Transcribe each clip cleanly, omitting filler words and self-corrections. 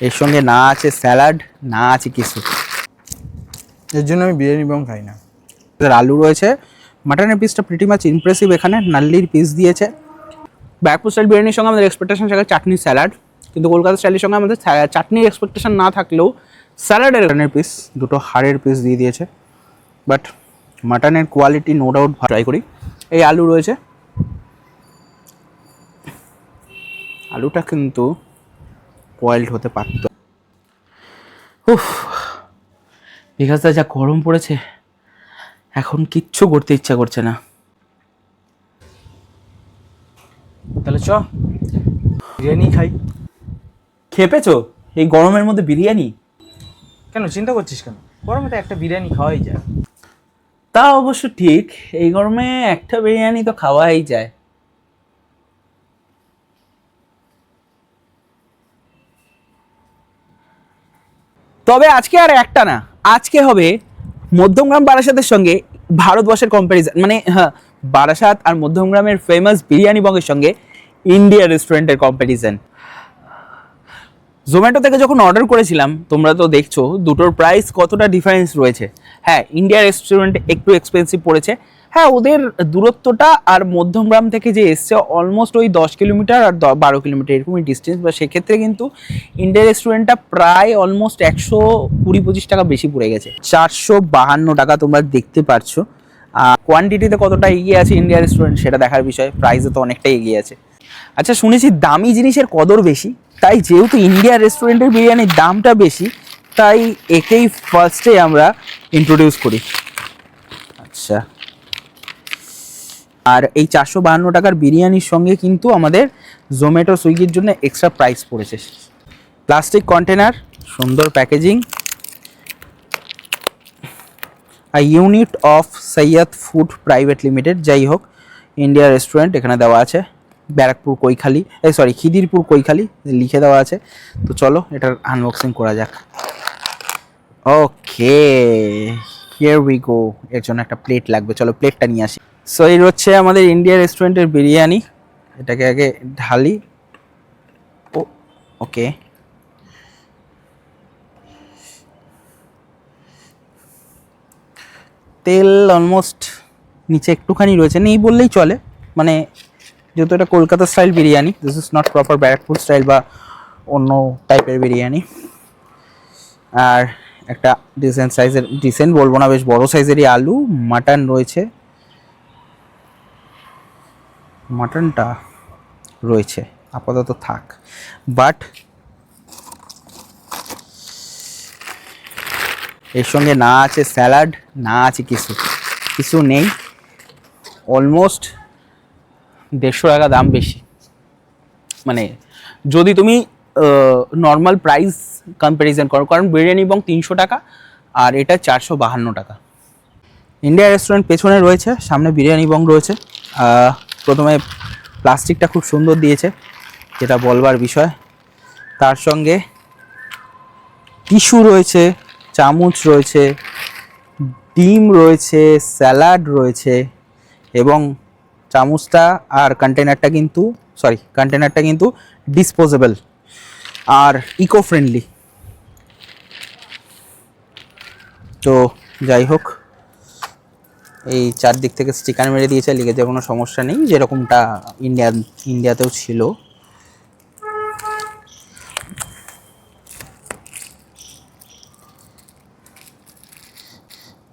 এর সঙ্গে না আছে স্যালাড, না আছে কিছু। এর জন্য আমি বিরিয়ানি বং খাই না। আলু রয়েছে, মাটনের পিসটা প্রিটি মাচ ইমপ্রেসিভ। এখানে নাল্লির পিস দিয়েছে। ব্যারাকপুর স্টাইল বিরিয়ানির সঙ্গে আমাদের এক্সপেকটেশন থাকে চাটনি স্যালাড, কিন্তু কলকাতা স্টাইলের সঙ্গে আমাদের চাটনির এক্সপেকটেশন না থাকলেও স্যালাডের পিস, দুটো হাড়ের পিস দিয়ে দিয়েছে। বাট মাটনের কোয়ালিটি নো ডাউট ট্রাই করি। এই আলু রয়েছে, আলুটা কিন্তু বয়েলড হতে পারত। উফ, বিকাশদা যা গরম পড়েছে, এখন কিচ্ছু করতে ইচ্ছা করছে না। তাহলে চ বিরিয়ানি খাই। খেপেছো এই গরমের মধ্যে বিরিয়ানি? কেন চিন্তা করছিস কেন? গরমে তো একটা বিরিয়ানি খাওয়াই যায়। তা অবশ্য ঠিক, এই গরমে একটা বিরিয়ানি তো খাওয়াই যায়। তবে আজকে আর একটা না, আজকে হবে মধ্যমগ্রাম বারাসাতের সঙ্গে ভারতবর্ষের কম্প্যারিজন, মানে হ্যাঁ, বারাসাত আর মধ্যমগ্রামের ফেমাস বিরিয়ানি বংয়ের সঙ্গে ইন্ডিয়া রেস্টুরেন্টের কম্প্যারিজন। জোম্যাটো থেকে যখন অর্ডার করেছিলাম, তোমরা তো দেখছো দুটোর প্রাইস কতটা ডিফারেন্স রয়েছে। হ্যাঁ, ইন্ডিয়া রেস্টুরেন্ট একটু এক্সপেন্সিভ পড়েছে। হ্যাঁ, ওদের দূরত্বটা আর মধ্যমগ্রাম থেকে যে এসছে অলমোস্ট ওই 10 কিলোমিটার আর 12 কিলোমিটার এরকমই ডিস্টেন্স, বা সেক্ষেত্রে কিন্তু ইন্ডিয়া রেস্টুরেন্টটা প্রায় অলমোস্ট 120-25 টাকা বেশি পড়ে গেছে। 452 টাকা তোমরা দেখতে পারছো। কোয়ান্টিটিতে কতটা এগিয়ে আছে ইন্ডিয়া রেস্টুরেন্ট সেটা দেখার বিষয়, প্রাইসে তো অনেকটাই এগিয়ে আছে। আচ্ছা, শুনেছি দামি জিনিসের কদর বেশি, তাই যেহেতু ইন্ডিয়া রেস্টুরেন্টের বিরিয়ানির দামটা বেশি, তাই একেই ফার্স্টে আমরা ইন্ট্রোডিউস করি। আচ্ছা, আর এই 452 টাকার বিরিয়ানির সঙ্গে কিন্তু আমাদের জোম্যাটো সুইগির জন্য এক্সট্রা প্রাইস পড়েছে। প্লাস্টিক কন্টেনার, সুন্দর packaging, unit of Syed food private limited. যাই হোক, ইন্ডিয়া রেস্টুরেন্ট এখানে দেওয়া আছে, ব্যারাকপুর কৈখালি, সরি খিদিরপুর কৈখালি লিখে দেওয়া আছে। তো চলো এটার আনবক্সিং করা যাক। ওকে, হিয়ার উই গো। এর জন্য একটা প্লেট লাগবে, চলো প্লেটটা নিয়ে আসি। সো এই হচ্ছে আমাদের ইন্ডিয়া রেস্টুরেন্টের বিরিয়ানি। এটাকে আগে ঢালি। ও ওকে, তেল অলমোস্ট নিচে একটুখানি রয়েছে, নেই বললেই চলে। মানে যেহেতু এটা Kolkata style biryani, this is not proper Barrackpore style বা অন্য টাইপের বিরিয়ানি। আর একটা ডিসেন্ট সাইজের, ডিসেন্ট বলবো না, বেশ বড় সাইজেরই আলু, মাটন রয়েছে, মাটনটা রয়েছে আপাতত থাক। বাট এর সঙ্গে না আছে স্যালাড, না আছে কিছু, কিছু নেই। অলমোস্ট 150 টাকা দাম বেশি। মানে যদি তুমি নর্মাল প্রাইস কম্প্যারিজন করো, কারণ বিরিয়ানি বং 300 টাকা আর এটা 452 টাকা। ইন্ডিয়া রেস্টুরেন্ট পেছনে রয়েছে, সামনে বিরিয়ানি বং রয়েছে। প্রথমে প্লাস্টিকটা খুব সুন্দর দিয়েছে, যেটা বলবার বিষয়। তার সঙ্গে টিস্যু রয়েছে, চামচ রয়েছে, ডিম রয়েছে, স্যালাড রয়েছে, এবং চামচটা আর কন্টেনারটা কিন্তু ডিসপোজেবল আর ইকো ফ্রেন্ডলি। তো যাই হোক, এই চারদিক থেকে স্টিকার মেরে দিয়েছে, লিখেছে কোনো সমস্যা নেই, যেরকমটা ইন্ডিয়াতেও ছিল।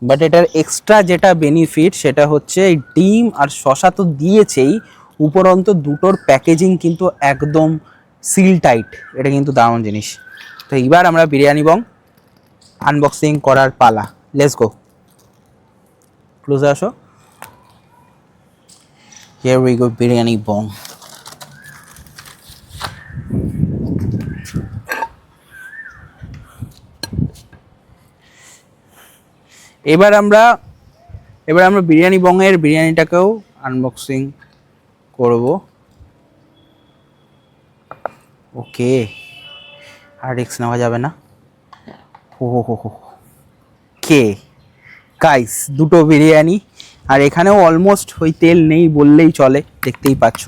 বাট এটার এক্সট্রা যেটা বেনিফিট সেটা হচ্ছে ডিম আর শসা তো দিয়েছেই, উপরন্ত দুটোর প্যাকেজিং কিন্তু একদম সিল টাইট। এটা কিন্তু দারুণ জিনিস। তো এবার আমরা বিরিয়ানি বং আনবক্সিং করার পালা। লেটস গো, ক্লোজে আসো। হিয়ার উই গো, বিরিয়ানি বং। এবার আমরা বিরিয়ানি বংয়ের বিরিয়ানিটাকেও আনবক্সিং করব। ওকে, আর রিস্ক নেওয়া যাবে না। হো কে গাইস, দুটো বিরিয়ানি, আর এখানেও অলমোস্ট ওই তেল নেই বললেই চলে, দেখতেই পাচ্ছ।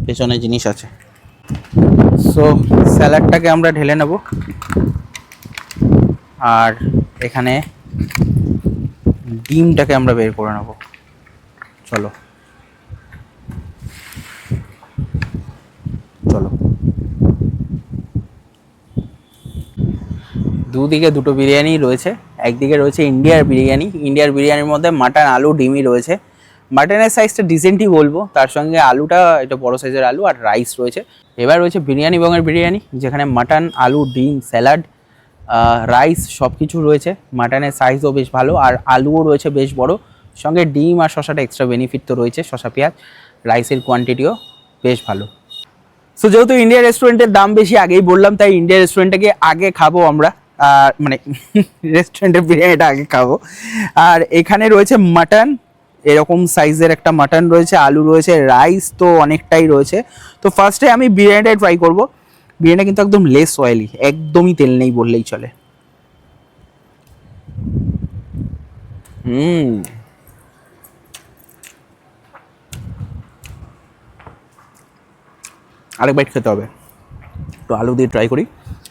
পেছনে জিনিস আছে। সো স্যালাডটাকে আমরা ঢেলে নেব, আর এখানে ডিমটাকে আমরা বের করে নেব। চলো চলো, দুদিকে দুটো বিরিয়ানি রয়েছে। একদিকে রয়েছে ইন্ডিয়ার বিরিয়ানি, ইন্ডিয়ার বিরিয়ানির মধ্যে মাটন, আলু, ডিমই রয়েছে। মাটনের সাইজটা ডিসেন্টই বলবো, তার সঙ্গে আলুটা এটা বড় সাইজের আলু, আর রাইস রয়েছে। এবার রয়েছে বিরিয়ানি বংয়ের বিরিয়ানি, যেখানে মাটন, আলু, ডিম, স্যালাড, রাইস সব কিছু রয়েছে। মাটনের সাইজও বেশ ভালো, আর আলুও রয়েছে বেশ বড়, সঙ্গে ডিম আর শশাটা এক্সট্রা বেনিফিট তো রয়েছে, শশা পেঁয়াজ। রাইসের কোয়ান্টিটিও বেশ ভালো। সো যেহেতু ইন্ডিয়া রেস্টুরেন্টের দাম বেশি আগেই বললাম, তাই ইন্ডিয়া রেস্টুরেন্টটাকে আগে খাবো আমরা, আর মানে রেস্টুরেন্টের বিরিয়ানিটা আগে খাবো। আর এখানে রয়েছে মাটন, এরকম সাইজের একটা মাটন রয়েছে, আলু রয়েছে, রাইস তো অনেকটাই রয়েছে। তো ফার্স্টে আমি বিরিয়ানিটাই ট্রাই করব। বিরিয়ানিটা কিন্তু একদম লেস অয়েলি, একদমই তেল নেই বললেই চলে। আরেক বাইট খেতে হবে, তো আলু দিয়ে ট্রাই করি।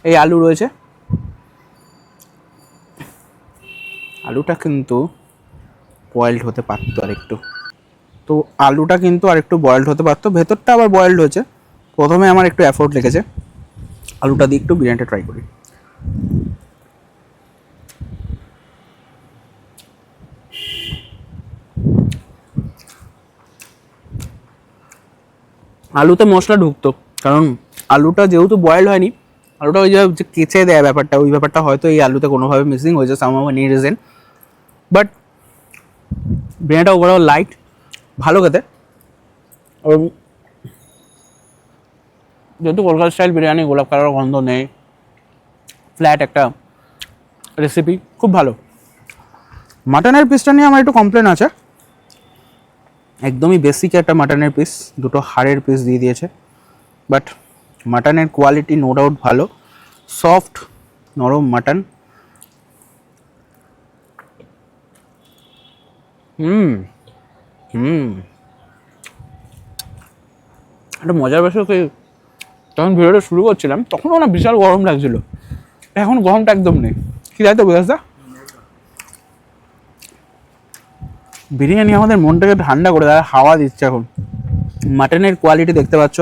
এই আলু রয়েছে, আলুটা কিন্তু বয়েলড হতে পারতো আর একটু, তো আলুটা কিন্তু আর একটু বয়েলড হতে পারতো, ভেতরটা আবার বয়েলড হয়েছে। প্রথমে আমার একটু এফোর্ট লেগেছে, আলুটা দিয়ে একটু বিরিয়ানিটা ট্রাই করি। আলুতে মশলা ঢুকতো, কারণ আলুটা যেহেতু বয়েল হয়নি, আলুটা ওই যে কেচে দেয় ব্যাপারটা, ওই ব্যাপারটা হয়তো এই আলুতে কোনোভাবে মিসিং হয়েছে, সামহাউ এনি রিজন। বাট বিরিয়ানিটা ওভারঅল লাইট, ভালো খেতে। এবং যেহেতু কলকাতা স্টাইল বিরিয়ানি, গোলাপ কালার গন্ধ নেই, ফ্ল্যাট একটা রেসিপি, খুব ভালো। মাটনের পিসটা নিয়ে আমার একটু কমপ্লেন আছে, একদমই বেসিক একটা মাটনের পিস, দুটো হাড়ের পিস দিয়ে দিয়েছে। বাট মাটনের কোয়ালিটি নো ডাউট ভালো, সফট নরম মাটন। একটা মজার বিষয় কি, যখন ভিডিওটা শুরু করছিলাম তখনও না বিশাল গরম লাগছিল, এখন গরমটা একদম নেই। কি তাই তো বুঝাস? বিরিয়ানি আমাদের মনটাকে ঠান্ডা করে দেয়, হাওয়া দিচ্ছে এখন। মাটনের কোয়ালিটি দেখতে পাচ্ছ,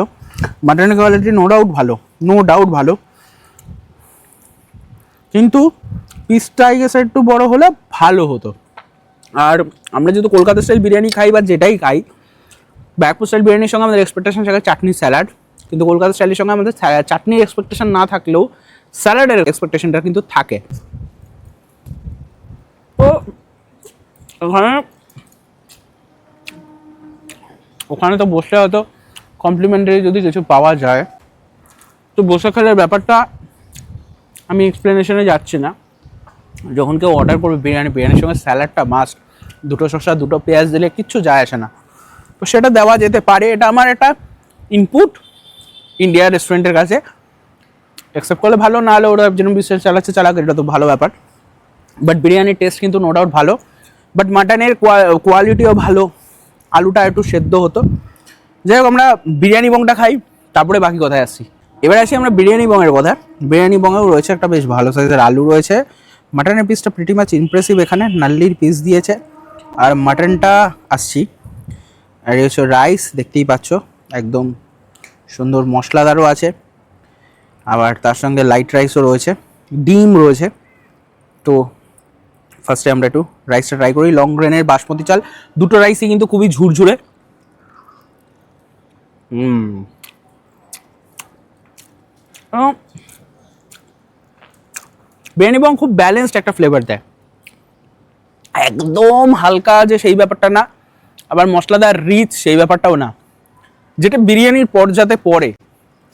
মাটনের কোয়ালিটি নো ডাউট ভালো, নো ডাউট ভালো, কিন্তু পিসটা আই গেছে একটু বড় হলে ভালো হতো। আর আমরা যেহেতু কলকাতা স্টাইল বিরিয়ানি খাই বা যেটাই খাই, ব্যাকপুর স্টাইল বিরিয়ানির সঙ্গে আমাদের এক্সপেকটেশন থাকে চাটনি, স্যালাড। কিন্তু কলকাতা স্টাইলের সঙ্গে আমাদের চাটনির এক্সপেকটেশন না থাকলেও স্যালাডের এক্সপেকটেশনটা কিন্তু থাকে। তো ওখানে তো বসে হয়তো কমপ্লিমেন্টারি যদি কিছু পাওয়া যায় তো বসে খেলার ব্যাপারটা আমি এক্সপ্লেনেশনে যাচ্ছি না। যখন কেউ অর্ডার করবে বিরিয়ানির সঙ্গে স্যালাডটা মাস্ট, দুটো শসা, দুটো পেঁয়াজ দিলে কিচ্ছু যায় আসে না, তো সেটা দেওয়া যেতে পারে। এটা আমার একটা ইনপুট ইন্ডিয়া রেস্টুরেন্টের কাছে, অ্যাকসেপ্ট করলে ভালো, না হলে ওরা যেন বিশ্বাস চালাক, এটা তো ভালো ব্যাপার। বাট বিরিয়ানির টেস্ট কিন্তু নো ডাউট ভালো, বাট মাটনের কোয়ালিটিও ভালো, আলুটা একটু সেদ্ধ হতো। যাই হোক, আমরা বিরিয়ানি বংটা খাই, তারপরে বাকি কথায় আসছি। এবার আসি আমরা বিরিয়ানি বংয়ের কথা। বিরিয়ানি বংয়েও রয়েছে একটা বেশ ভালো সাইজের আলু রয়েছে, মাটনের পিসটা প্রিটি মাচ ইমপ্রেসিভ, এখানে নাল্লির পিস দিয়েছে। আর মাটনটা আসছি, আর এই হচ্ছে রাইস, দেখতেই পাচ্ছ একদম সুন্দর মশলাদারও আছে, আবার তার সঙ্গে লাইট রাইসও রয়েছে, ডিম রয়েছে। তো ফার্স্টে আমরা একটু রাইসটা ট্রাই করি, লং গ্রেনের বাসমতি চাল, দুটো রাইসই কিন্তু খুবই ঝুরঝুরে। বিরিয়ানি বং খুব ব্যালেন্সড একটা ফ্লেভার দেয়, একদম হালকা যে সেই ব্যাপারটা না, আবার মশলাদার রিচ সেই ব্যাপারটাও না, যেটা বিরিয়ানির পর্যাতে পড়ে।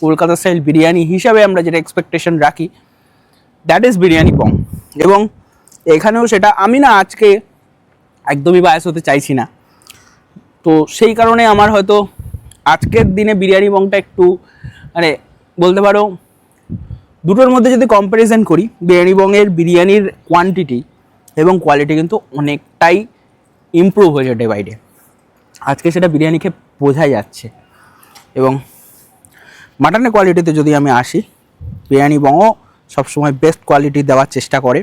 কলকাতা স্টাইল বিরিয়ানি হিসাবে আমরা যেটা এক্সপেকটেশন রাখি, দ্যাট ইজ বিরিয়ানি বং। এবং এখানেও সেটা, আমি না আজকে একদমই বায়াস হতে চাইছি না, তো সেই কারণে আমার হয়তো আজকের দিনে বিরিয়ানি বংটা একটু মানে বলতে পারো, দুটোর মধ্যে যদি কম্প্যারিজন করি, বিরিয়ানি বংয়ের বিরিয়ানির কোয়ান্টিটি এবং কোয়ালিটি কিন্তু অনেকটাই ইমপ্রুভ হয়েছে ডে বাই ডে। আজকে সেটা বিরিয়ানি খেয়ে বোঝাই যাচ্ছে। এবং মাটনের কোয়ালিটিতে যদি আমি আসি, বিরিয়ানি বংও সবসময় বেস্ট কোয়ালিটি দেওয়ার চেষ্টা করে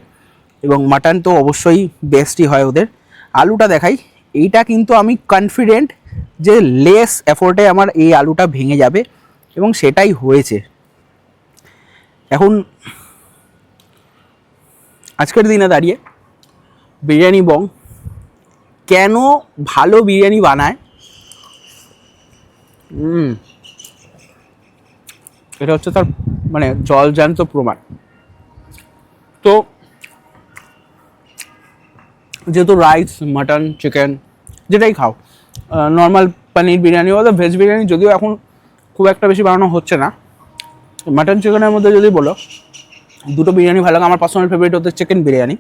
এবং মাটন তো অবশ্যই বেস্টই হয় ওদের। আলুটা দেখাই, এইটা কিন্তু আমি কনফিডেন্ট যে লেস এফোর্টে আমার এই আলুটা ভেঙে যাবে এবং সেটাই হয়েছে। এখন আজকের দিনে দাঁড়িয়ে বিরিয়ানি বং কেন ভালো বিরিয়ানি বানায়, এটা হচ্ছে তার মানে জলজান্ত প্রমাণ। তো যেহেতু রাইস, মাটন, চিকেন যেটাই খাও, নর্মাল পনির বিরিয়ানি বা ভেজ বিরিয়ানি যদিও এখন খুব একটা বেশি বানানো হচ্ছে না, মাটন চিকেনের মধ্যে যদি বলো দুটো বিরিয়ানি ভালো লাগে। আমার পার্সোনাল ফেভারিট হচ্ছে চিকেন বিরিয়ানি,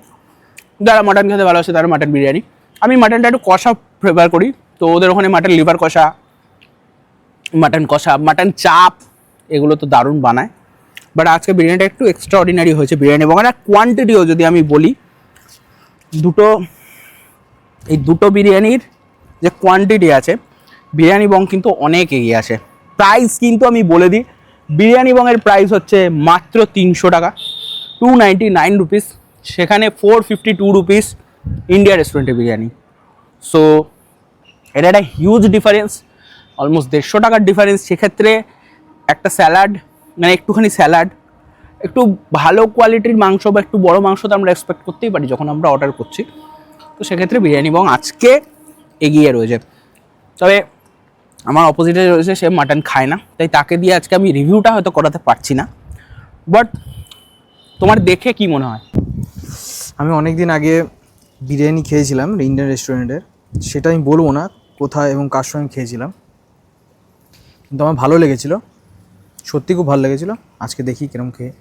যারা মাটন খেতে ভালোবাসে তারা মাটন বিরিয়ানি। আমি মাটনটা একটু কষা প্রেফার করি, তো ওদের ওখানে মাটন লিভার কষা, মাটন চাপ এগুলো তো দারুণ বানায়। বাট আজকে বিরিয়ানিটা একটু এক্সট্রা অর্ডিনারি হয়েছে বিরিয়ানি এবং একটা কোয়ান্টিটিও যদি আমি বলি, এই দুটো বিরিয়ানির যে কোয়ান্টিটি আছে, বিরিয়ানি বং কিন্তু অনেক এগিয়ে আছে। প্রাইস কিন্তু আমি বলে দিই, বিরিয়ানি বংয়ের প্রাইস হচ্ছে মাত্র 300 টাকা, 299 রুপিস, সেখানে 452 রুপিস ইন্ডিয়া রেস্টুরেন্টের বিরিয়ানি। সো এটা একটা হিউজ ডিফারেন্স, অলমোস্ট 150 টাকার ডিফারেন্স। সেক্ষেত্রে একটা স্যালাড, মানে একটুখানি স্যালাড, একটু ভালো কোয়ালিটির মাংস বা একটু বড় মাংস তো আমরা এক্সপেক্ট করতেই পারি যখন আমরা অর্ডার করছি। তো সেক্ষেত্রে বিরিয়ানি বং আজকে এগিয়ে রয়েছে। তবে আমার অপোজিটে রয়েছে, সে মাটন খায় না, তাই তাকে দিয়ে আজকে আমি রিভিউটা হয়তো করাতে পারছি না। বাট তোমার দেখে কি মনে হয়? আমি অনেক দিন আগে বিরিয়ানি খেয়েছিলাম ইন্ডিয়ান রেস্টুরেন্টের, সেটা আমি বলবো না কোথায় এবং কার সঙ্গে খেয়েছিলাম, কিন্তু আমার ভালো লেগেছিল, সত্যি খুব ভালো লেগেছিল। আজকে দেখি কিরম খেয়ে।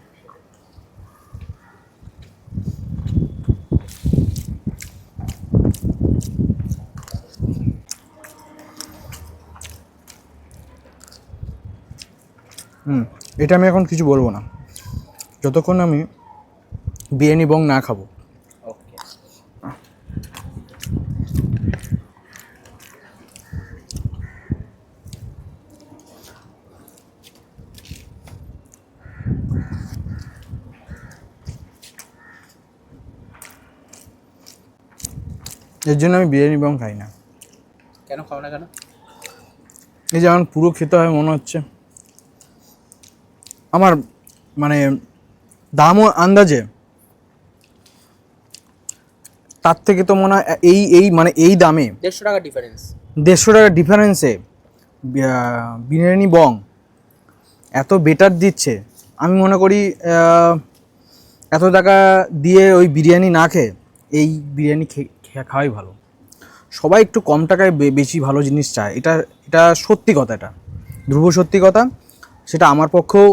এটা আমি এখন কিছু বলবো না যতক্ষণ আমি বিরিয়ানি বং না খাবো। এর জন্য আমি বিরিয়ানি বং খাই না। কেন খাও না কেন? এই যে আমার পুরো খেতে হয় মনে হচ্ছে, আমার মানে দামও আন্দাজে তার থেকে তো মনে হয় এই মানে এই দামে 150 টাকা ডিফারেন্স, 150 টাকা ডিফারেন্সে বিরিয়ানি বং এত বেটার দিচ্ছে। আমি মনে করি এত টাকা দিয়ে ওই বিরিয়ানি না খেয়ে এই বিরিয়ানি খাওয়াই ভালো। সবাই একটু কম টাকায় বেশি ভালো জিনিস চায়, এটা এটা সত্যি কথা, এটা ধ্রুব সত্যি কথা। সেটা আমার পক্ষেও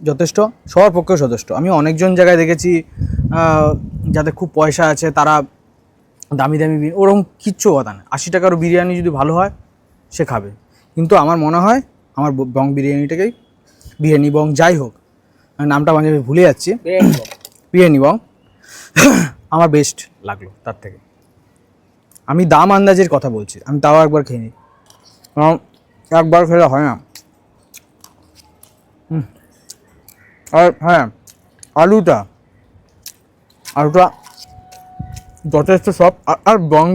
যথেষ্ট, সবার পক্ষেও যথেষ্ট। আমি অনেকজন জায়গায় দেখেছি যাদের খুব পয়সা আছে তারা দামি দামি ওরকম কিচ্ছু কথা না, 80 টাকারও বিরিয়ানি যদি ভালো হয় সে খাবে। কিন্তু আমার মনে হয় আমার বং বিরিয়ানিটাকেই, বিরিয়ানি বং যাই হোক, নামটা মাঝে ভুলে যাচ্ছি, বিরিয়ানি বং আমার বেস্ট লাগলো তার থেকে। আমি দাম আন্দাজের কথা বলছি, আমি তাও একবার খেয়ে নিই, একবার খেলে হয় না। আর হ্যাঁ, আলুটা যথেষ্ট সব। আর বং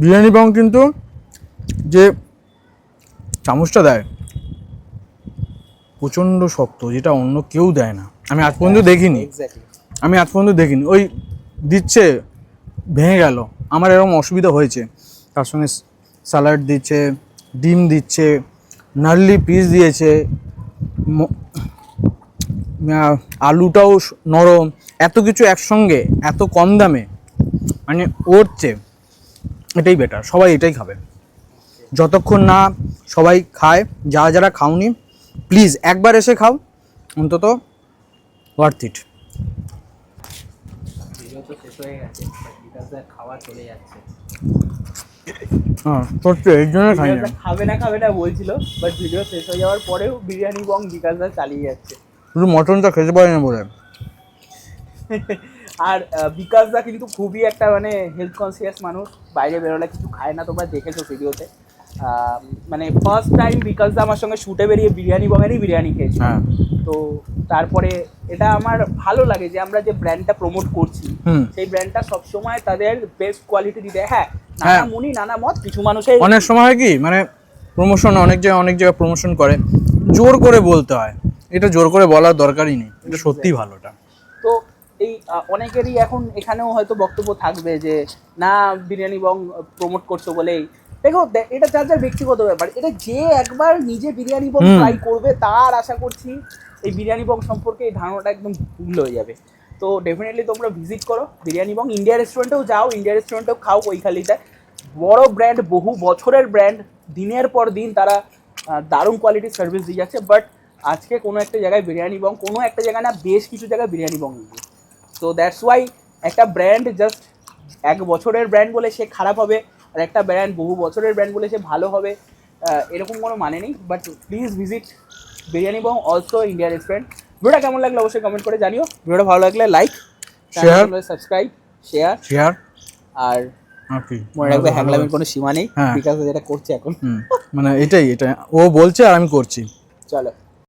বিরিয়ানি বং কিন্তু যে চামচটা দেয় প্রচণ্ড শক্ত, যেটা অন্য কেউ দেয় না। আমি আজ পর্যন্ত দেখিনি, ওই দিচ্ছে ভেঙে গেল। আমার এরকম অসুবিধা হয়েছে, তার সঙ্গে স্যালাড দিচ্ছে, ডিম দিচ্ছে, নারলি পিস দিয়েছে, আলুটাও নরম, এত কিছু একসঙ্গে এত কম দামে, মানে ওর চেয়ে এটাই বেটার। সবাই এটাই খাবে যতক্ষণ না সবাই খায়। যারা যারা খাওনি প্লিজ একবার এসে খাও, অন্তত ওয়ার্থ ইট। খাওয়া চলে যাচ্ছে, হ্যাঁ সত্যি এই জন্য খাই না। খাবে না বলছিল, বাট ভিডিও শেষ হয়ে যাওয়ার পরেও বিরিয়ানি বং বিকাশদা চালিয়ে যাচ্ছে। শুধু মটনটা খেতে পারি না বলে। আর বিকাশদা কিন্তু খুবই একটা মানে হেলথ কনসিয়াস মানুষ, বাইরে বেরোলে কিছু খায় না, তোমরা দেখেছো ভিডিওতে। মানে ফার্স্ট টাইম বিকাশ দা আমার সঙ্গে শুটে বেরিয়ে বিরিয়ানি বঙেরই বিরিয়ানি খেয়েছি। হ্যাঁ তো তারপরে এটা আমার ভালো লাগে যে আমরা যে ব্র্যান্ডটা প্রমোট করছি সেই ব্র্যান্ডটা সবসময় তাদের বেস্ট কোয়ালিটি দিতে। হ্যাঁ নানা মুনি নানা মত, কিছু মানুষের অনেক সময় হয় কি মানে প্রমোশন অনেক জায়গায় প্রমোশন করে, জোর করে বলতে হয়, এটা জোর করে বলার দরকারই নেই, এটা সত্যিই ভালোটা। তো এই অনেকেরই এখন এখানেও হয়তো বক্তব্য থাকবে যে না বিরিয়ানি বং প্রমোট করছো বলেই। দেখো এটা যার যার ব্যক্তিগত ব্যাপার, এটা যে একবার নিজে বিরিয়ানি বং ট্রাই করবে তার আশা করছি এই বিরিয়ানি বং সম্পর্কে এই ধারণাটা একদম ভুল হয়ে যাবে। তো ডেফিনেটলি তোমরা ভিজিট করো বিরিয়ানি বং, ইন্ডিয়া রেস্টুরেন্টেও যাও, ইন্ডিয়া রেস্টুরেন্টেও খাও কৈখালিতে। বড় ব্র্যান্ড, বহু বছরের ব্র্যান্ড, দিনের পর দিন তারা দারুণ কোয়ালিটির সার্ভিস দিয়ে যাচ্ছে। বাট আজকে কোনো একটা জায়গায় বিরিয়ানি বং, কোনো একটা জায়গায় না বেশ কিছু জায়গায় বিরিয়ানি বং নেই। সো দ্যাটস ওয়াই একটা ব্র্যান্ড জাস্ট এক বছরের ব্র্যান্ড বলে সে খারাপ হবে, আর একটা ব্র্যান্ড বহু বছরের ব্র্যান্ড বলে সে ভালো হবে, এরকম কোনো মানে নেই। But please visit biryani Bong, also India restaurant. ভিডিওটা কেমন লাগলো অবশ্যই কমেন্ট করে জানিও। ভিডিওটা ভালো লাগলে লাইক, শেয়ার, সাবস্ক্রাইব, শেয়ার। আর মনে রাখবে হ্যাংলামের কোনো সীমা নেই, বিকাশ যেটা করছে এখন মানে এটা ও বলছে আর আমি করছি। চলো।